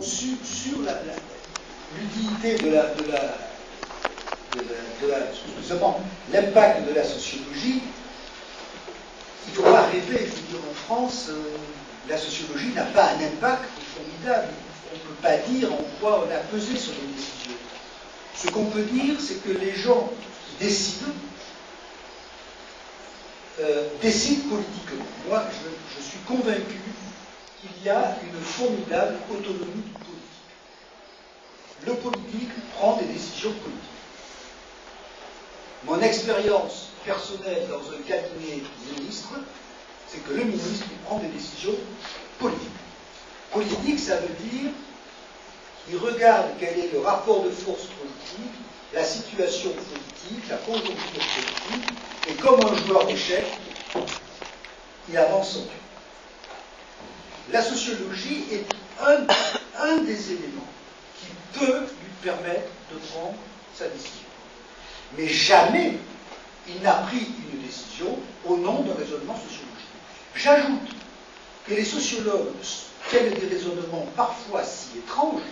Bon, sur l'utilité justement, l'impact de la sociologie, il ne faut pas rêver. Je veux dire, en France, la sociologie n'a pas un impact formidable. On ne peut pas dire en quoi on a pesé sur les décisions. Ce qu'on peut dire, c'est que les gens qui décident, décident politiquement. Moi, je suis convaincu qu'il y a une formidable autonomie du politique. Le politique prend des décisions politiques. Mon expérience personnelle dans un cabinet ministre, c'est que le ministre prend des décisions politiques. Politique, ça veut dire qu'il regarde quel est le rapport de force politique, la situation politique, la conjoncture politique, et comme un joueur d'échecs, il avance son tour. La sociologie est un des éléments qui peut lui permettre de prendre sa décision. Mais jamais il n'a pris une décision au nom d'un raisonnement sociologique. J'ajoute que les sociologues tiennent des raisonnements parfois si étranges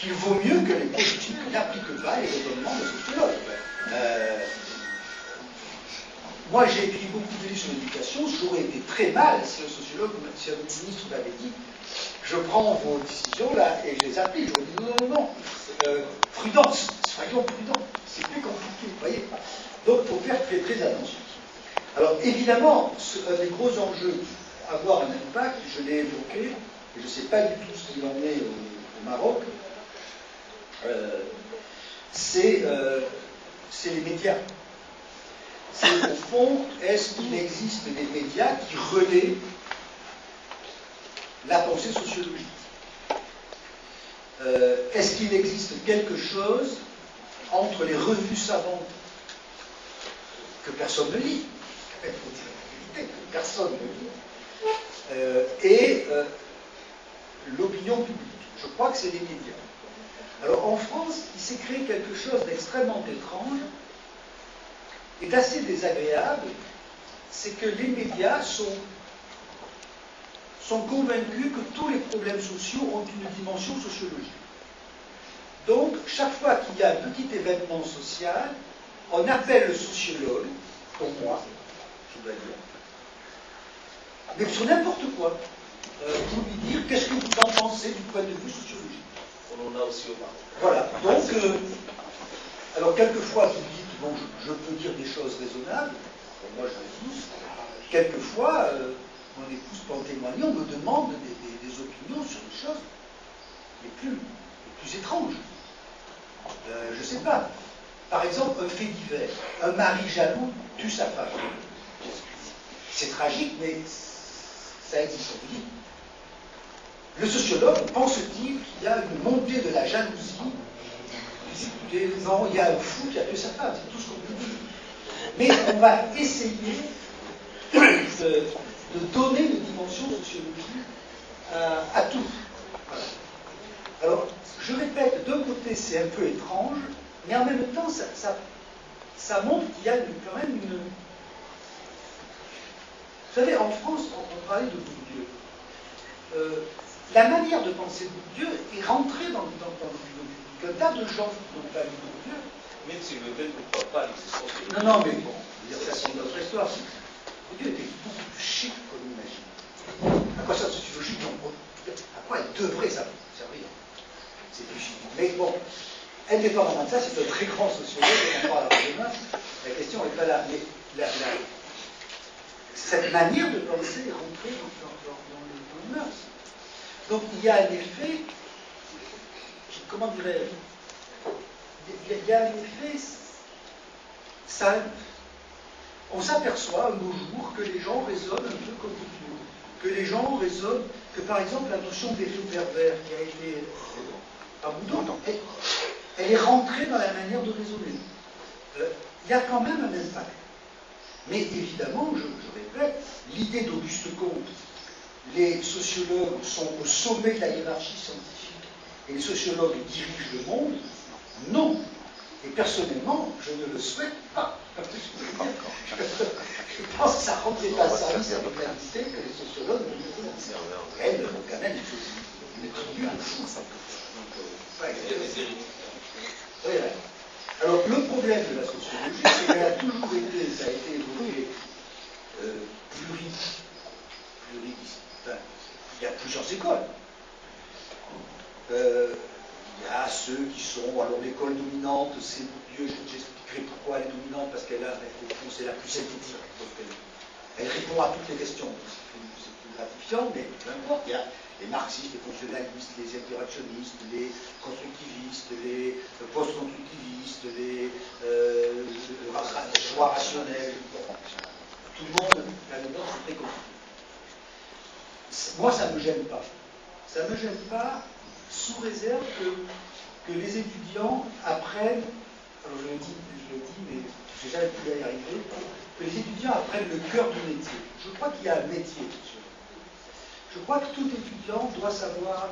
qu'il vaut mieux que les politiques n'appliquent pas les raisonnements des sociologues. Moi, j'ai écrit beaucoup de livres sur l'éducation. J'aurais été très mal si un sociologue, si un ministre m'avait dit je prends vos décisions là et je les applique. J'aurais dit non. Prudence, soyons prudents. C'est plus compliqué, vous voyez. Donc, il faut faire très attention. Alors, évidemment, un des gros enjeux, avoir un impact, je l'ai évoqué, et je ne sais pas du tout ce qu'il en est au Maroc, c'est les médias. C'est au fond, est-ce qu'il existe des médias qui relaient la pensée sociologique? Est-ce qu'il existe quelque chose entre les revues savantes que personne ne lit, il faut dire la vérité, que personne ne lit, et l'opinion publique? Je crois que c'est les médias. Alors en France, il s'est créé quelque chose d'extrêmement étrange et d'assez désagréable, c'est que les médias sont convaincus que tous les problèmes sociaux ont une dimension sociologique. Donc, chaque fois qu'il y a un petit événement social, on appelle le sociologue, pour moi, je dois dire, mais sur n'importe quoi, pour lui dire qu'est-ce que vous en pensez du point de vue sociologique. On en a aussi au Maroc. Voilà. Donc, alors quelquefois vous dites, bon, je peux dire des choses raisonnables, bon, moi je le dis, quelquefois, mon épouse peut en témoigner, on me demande des opinions sur des choses les plus étranges. Je ne sais pas. Par exemple, un fait divers. Un mari jaloux tue sa femme. C'est tragique, mais ça existe. Le sociologue pense-t-il qu'il y a une montée de la jalousie? Non, il y a un fou qui a tué sa femme, c'est tout ce qu'on peut dire. Mais on va essayer de donner une dimension sociologique à tout. Voilà. Alors, je répète, d'un côté c'est un peu étrange, mais en même temps ça montre qu'il y a quand même une... Vous savez, en France, on parlait de Bourdieu. La manière de penser Bourdieu est rentrée dans le tas de gens qui n'ont pas lu Bourdieu. Même si le tel ne croit pas à l'existence de Bourdieu. Non, mais bon, ça c'est une autre histoire. Bourdieu était beaucoup plus chic qu'on imagine. À quoi ça, sociologie, à quoi elle devrait servir? C'est plus chic. Mais bon, indépendamment de ça, c'est un très grand sociologue, on en parlera demain. La question n'est pas là. Mais cette manière de penser est rentrée dans le mœurs. Donc il y a un effet, comment dirais-je, il y a un effet, ça, on s'aperçoit un beau jour que les gens raisonnent un peu comme Bourdieu, que les gens raisonnent, que par exemple la notion d'effet pervers qui a été à Boudon, elle est rentrée dans la manière de raisonner. Il y a quand même un impact. Mais évidemment, je répète, l'idée d'Auguste Comte, les sociologues sont au sommet de la hiérarchie scientifique et les sociologues dirigent le monde, non. Et personnellement, je ne le souhaite pas. Je pense que ça rendrait pas service à l'humanité que les sociologues ne le connaissent. Elles ont quand même une tribune. Ouais. Alors, le problème de la sociologie, c'est qu'elle a toujours été, ça a été évoqué, enfin, il y a plusieurs écoles. Il y a ceux qui sont, alors l'école dominante, c'est Dieu, j'expliquerai pourquoi elle est dominante, parce qu'elle a, au fond, c'est la plus synthétique. Elle répond à toutes les questions. C'est plus gratifiant, mais peu importe. Il y a les marxistes, les fonctionnalistes, les interactionnistes, les constructivistes, les post-constructivistes, les choix rationnels. Tout le monde, là-dedans, c'est très compliqué. Moi, ça ne me gêne pas. Ça ne me gêne pas sous réserve que les étudiants apprennent, alors je le dis, mais je n'ai jamais pu y arriver, que les étudiants apprennent le cœur du métier. Je crois qu'il y a un métier. Je crois que tout étudiant doit savoir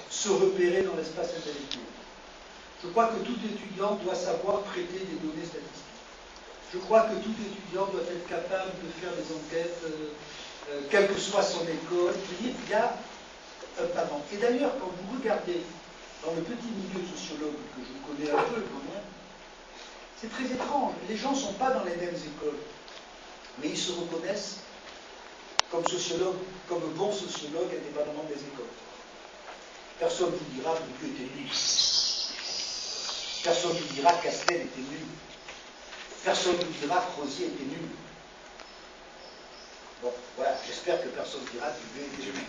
se repérer dans l'espace intellectuel. Je crois que tout étudiant doit savoir traiter des données statistiques. Je crois que tout étudiant doit être capable de faire des enquêtes, quelle que soit son école. Je veux dire, il y a un talent. Et d'ailleurs, quand vous regardez dans le petit milieu sociologue que je connais un peu quand même, c'est très étrange. Les gens ne sont pas dans les mêmes écoles, mais ils se reconnaissent comme sociologues, comme bons sociologues, indépendamment des écoles. Personne ne vous dira que Bourdieu était nul. Personne ne vous dira que Castel était nul. Personne ne vous dira que Rosier était nul. Bon, voilà, j'espère que personne ne dira que Duvet était nul.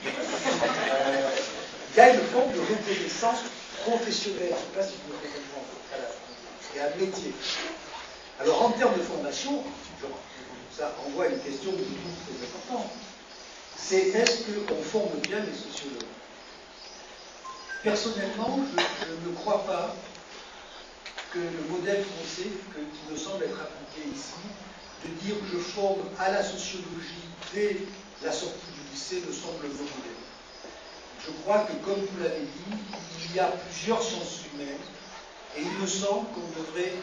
Il y a une forme de reconnaissance professionnelle. Je ne sais pas si vous me comprenez. Voilà. Il y a un métier. Alors, en termes de formation, ça renvoie à une question que je trouve très importante. C'est est-ce qu'on forme bien les sociologues? Personnellement, je ne crois pas que le modèle français, qui me semble être appliqué ici, de dire que je forme à la sociologie dès la sortie du lycée, me semble le bon modèle. Je crois que, comme vous l'avez dit, il y a plusieurs sciences humaines, et il me semble qu'on devrait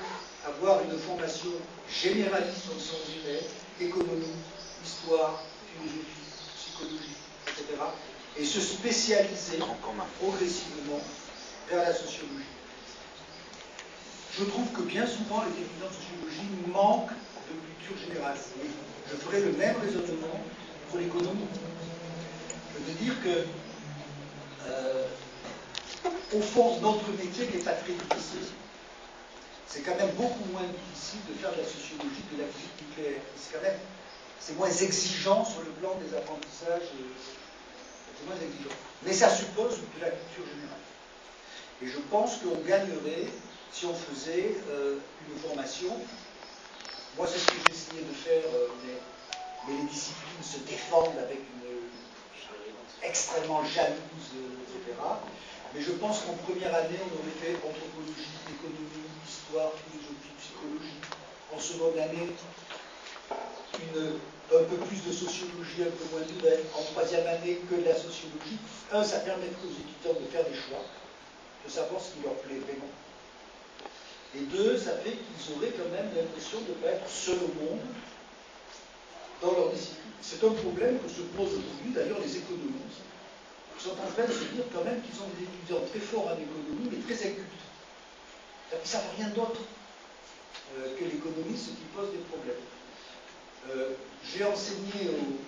avoir une formation généraliste en sciences humaines, économie, histoire, philosophie, psychologie, etc., et se spécialiser progressivement vers la sociologie. Je trouve que bien souvent les étudiants de sociologie manquent de culture générale. Je ferai le même raisonnement pour l'économie. Je veux dire que, au fond, notre métier n'est pas très difficile. C'est quand même beaucoup moins difficile de faire de la sociologie que de la physique nucléaire. C'est moins exigeant sur le plan des apprentissages. C'est moins exigeant. Mais ça suppose de la culture générale. Et je pense qu'on gagnerait si on faisait une formation. Moi, c'est ce que j'ai essayé de faire, mais les disciplines se défendent avec une extrêmement jalouse, etc. Mais je pense qu'en première année, on aurait fait anthropologie, économie, histoire, philosophie, psychologie. En seconde année, un peu plus de sociologie, un peu moins de nouvelles. En troisième année, que de la sociologie. Ça permettrait aux étudiants de faire des choix, de savoir ce qui leur plaît vraiment. Et deux, ça fait qu'ils auraient quand même l'impression de ne pas être seuls au monde dans leur discipline. C'est un problème que se posent aujourd'hui, d'ailleurs, les économistes. Ils sont en train de se dire quand même qu'ils sont des étudiants très forts en économie, mais très incultes. Ils ne savent rien d'autre que l'économie, ce qui pose des problèmes. J'ai enseigné au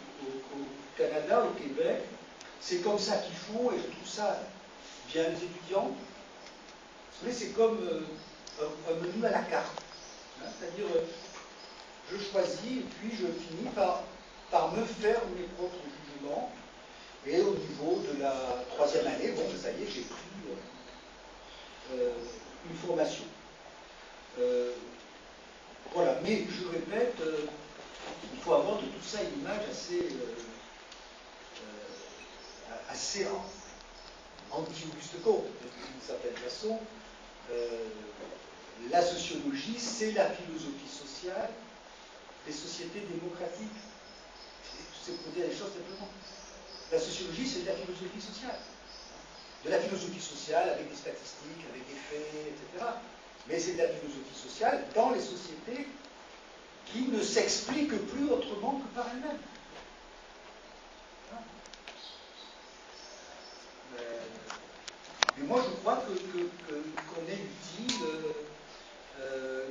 Canada, au Québec. C'est comme ça qu'ils font, et je trouve ça bien. Les étudiants, vous savez, c'est comme un menu à la carte. Hein, c'est-à-dire, je choisis et puis je finis par me faire mes propres jugements. Et au niveau de la troisième année, bon, ça y est, j'ai pris une formation. Voilà, mais je répète, il faut avoir de tout ça une image assez anti-Auguste Comte, d'une certaine façon. La sociologie, c'est la philosophie sociale des sociétés démocratiques. C'est pour dire les choses simplement. La sociologie, c'est de la philosophie sociale. De la philosophie sociale avec des statistiques, avec des faits, etc. Mais c'est de la philosophie sociale dans les sociétés qui ne s'explique plus autrement que par elle-même. Mais moi, je crois qu'on est utile,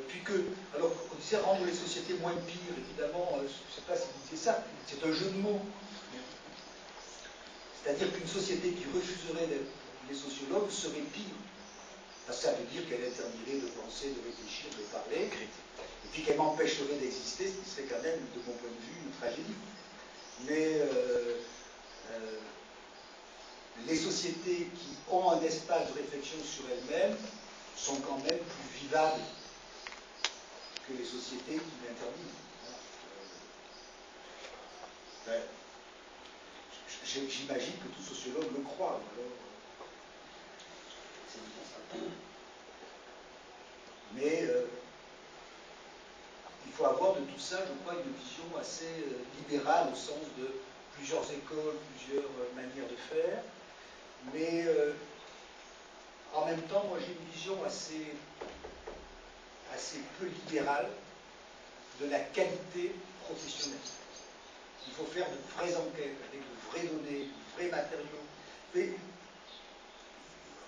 puis que, alors, on disait rendre les sociétés moins pires, évidemment, je ne sais pas si vous disiez ça, c'est un jeu de mots. C'est-à-dire qu'une société qui refuserait les sociologues serait pire. Parce que ça veut dire qu'elle interdirait de penser, de réfléchir, de parler, et puis qu'elle m'empêcherait d'exister, ce qui serait quand même, de mon point de vue, une tragédie. Mais les sociétés qui ont un espace de réflexion sur elles-mêmes sont quand même plus vivables que les sociétés qui l'interdisent. J'imagine que tout sociologue le croit. Mais il faut avoir de tout ça, je crois, une vision assez libérale au sens de plusieurs écoles, plusieurs manières de faire. Mais en même temps, moi j'ai une vision assez peu libérale de la qualité professionnelle. Il faut faire de vraies enquêtes avec de vraies données, de vrais matériaux. Mais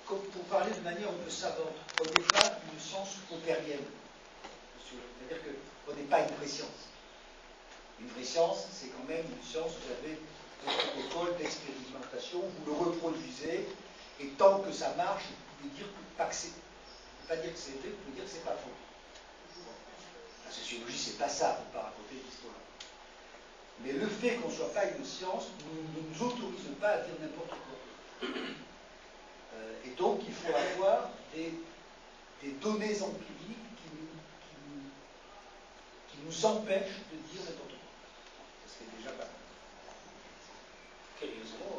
pour parler de manière un peu savante, on n'est pas une science opérienne. C'est-à-dire qu'on n'est pas une vraie science. Une vraie science, c'est quand même une science où vous avez des protocoles d'expérimentation, vous le reproduisez, et tant que ça marche, vous pouvez dire que pas que c'est. Vous ne pouvez pas dire que c'est vrai, vous pouvez dire que c'est pas faux. La sociologie, c'est pas ça, vous ne pas raconter l'histoire. Mais le fait qu'on ne soit pas une science ne nous autorise pas à dire n'importe quoi. Et donc, il faut avoir des données empiriques qui nous empêchent de dire n'importe quoi. Ça serait déjà pas mal. Curieusement,